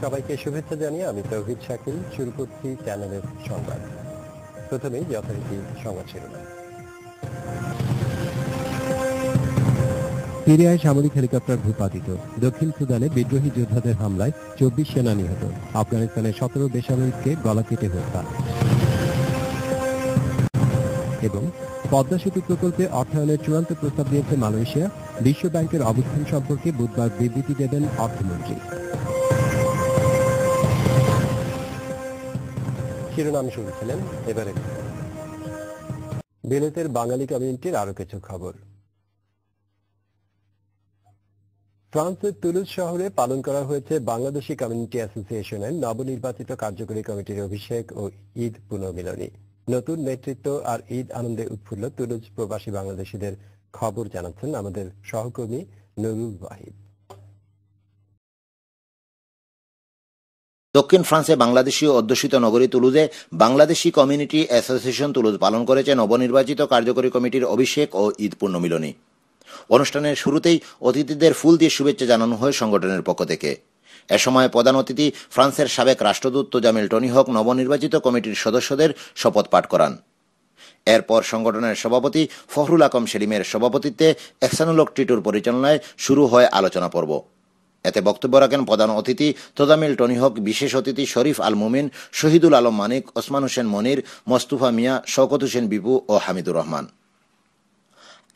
সবাইকে শুভেচ্ছা জানিয়ে আমি তৌহিদ শাকিল শুরু করছি চ্যানেলের সংবাদ। প্রথমেই যথারীতি সংবাদ শিরোনাম। সিরিয়ায় সামরিক হেলিকপ্টার ভূপাতিত। দক্ষিণ সুদানে বিদ্রোহী যোদ্ধাদের হামলায় 24 সেনা নিহত। আফগানিস্তানের 17 বেসামরিককে গলা কেটে হত্যা। এবং পদ্মা সেতু প্রকল্পে অর্থায়নের চূড়ান্ত প্রস্তাব দিয়েছে মালয়েশিয়া। বিশ্ব ব্যাংকের অবস্থান সম্পর্কে বুধবার বিবৃতি দেবেন অর্থমন্ত্রী। শিরোনাম শুনছিলেন, এবারে বিলেতের বাঙালি কমিউনিটির আরো কিছু খবর। ফ্রান্সের তুলুজ শহরে পালন করা হয়েছে বাংলাদেশি কমিউনিটি অ্যাসোসিয়েশনের নবনির্বাচিত কার্যকরী কমিটির অভিষেক ও ঈদ পুনর্মিলনী। নতুন নেতৃত্ব আর ঈদ আনন্দে উৎফুল্ল তুলুজ প্রবাসী বাংলাদেশিদের খবর জানাচ্ছেন আমাদের সহকর্মী নুরুল ওয়াহিদ। দক্ষিণ ফ্রান্সে বাংলাদেশি অধ্যুষিত নগরী তুলুজে বাংলাদেশি কমিউনিটি অ্যাসোসিয়েশন তুলুজ পালন করেছে নবনির্বাচিত কার্যকরী কমিটির অভিষেক ও ঈদ পুনর্মিলনী। অনুষ্ঠানের শুরুতেই অতিথিদের ফুল দিয়ে শুভেচ্ছা জানানো হয় সংগঠনের পক্ষ থেকে। এ সময় প্রধান অতিথি ফ্রান্সের সাবেক রাষ্ট্রদূত তোজামিল টনিহক নবনির্বাচিত কমিটির সদস্যদের শপথ পাঠ করান। এরপর সংগঠনের সভাপতি ফখরুল আকম সেলিমের সভাপতিত্বে এহসানুল হক টিটুর পরিচালনায় শুরু হয় আলোচনা পর্ব। এতে বক্তব্য রাখেন প্রধান অতিথি তোজামিল টনিহক, বিশেষ অতিথি শরীফ আল মুমিন, শহীদুল আলম মানিক, ওসমান হোসেন মনির, মোস্তফা মিয়া, শওকত হোসেন বিপু ও হামিদুর রহমান।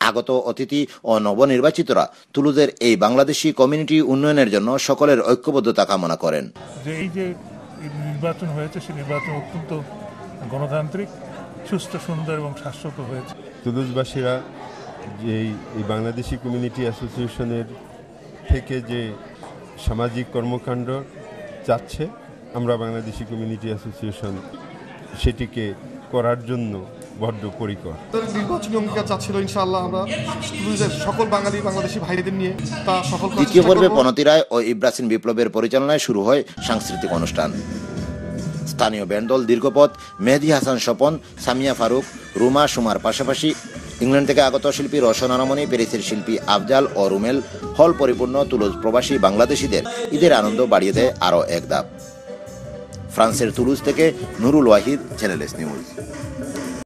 আগত অতিথি ও নবনির্বাচিতরা তুলুজের এই বাংলাদেশি কমিউনিটি উন্নয়নের জন্য সকলের ঐক্যবদ্ধতা কামনা করেন। এই যে নির্বাচন হয়েছে, সেই নির্বাচন অত্যন্ত গণতান্ত্রিক, সুস্থ, সুন্দর এবং শাশ্বত হয়েছে। তুলুজবাসীরা যে এই বাংলাদেশি কমিউনিটি অ্যাসোসিয়েশনের থেকে যে সামাজিক কর্মকাণ্ড চাচ্ছে, আমরা বাংলাদেশি কমিউনিটি অ্যাসোসিয়েশন সেটিকে করার জন্য বড্ড পরিকর। নির্বাচনী অঙ্গীকার চাচ্ছিল, ইনশাআল্লাহ আমরা সকল বাংলাদেশি ভাইদের নিয়ে তা সফল করার। দ্বিতীয় পর্বে পনতি রায় ও ইব্রাসিন বিপ্লবের পরিচালনায় শুরু হয় সাংস্কৃতিক অনুষ্ঠান। স্থানীয় ব্যান্ডদল দীর্ঘপথ, মেহেদী হাসান স্বপন, সামিয়া ফারুক, রুমা সুমার পাশাপাশি ইংল্যান্ড থেকে আগত শিল্পী রওশন আরামনি, প্যারিসের শিল্পী আফজাল ও রুমেল হল পরিপূর্ণ তুলুজ প্রবাসী বাংলাদেশিদের ঈদের আনন্দ বাড়িয়ে দেয় আরও এক ধাপ। ফ্রান্সের তুলুজ থেকে Nurul Wahid, channel S news.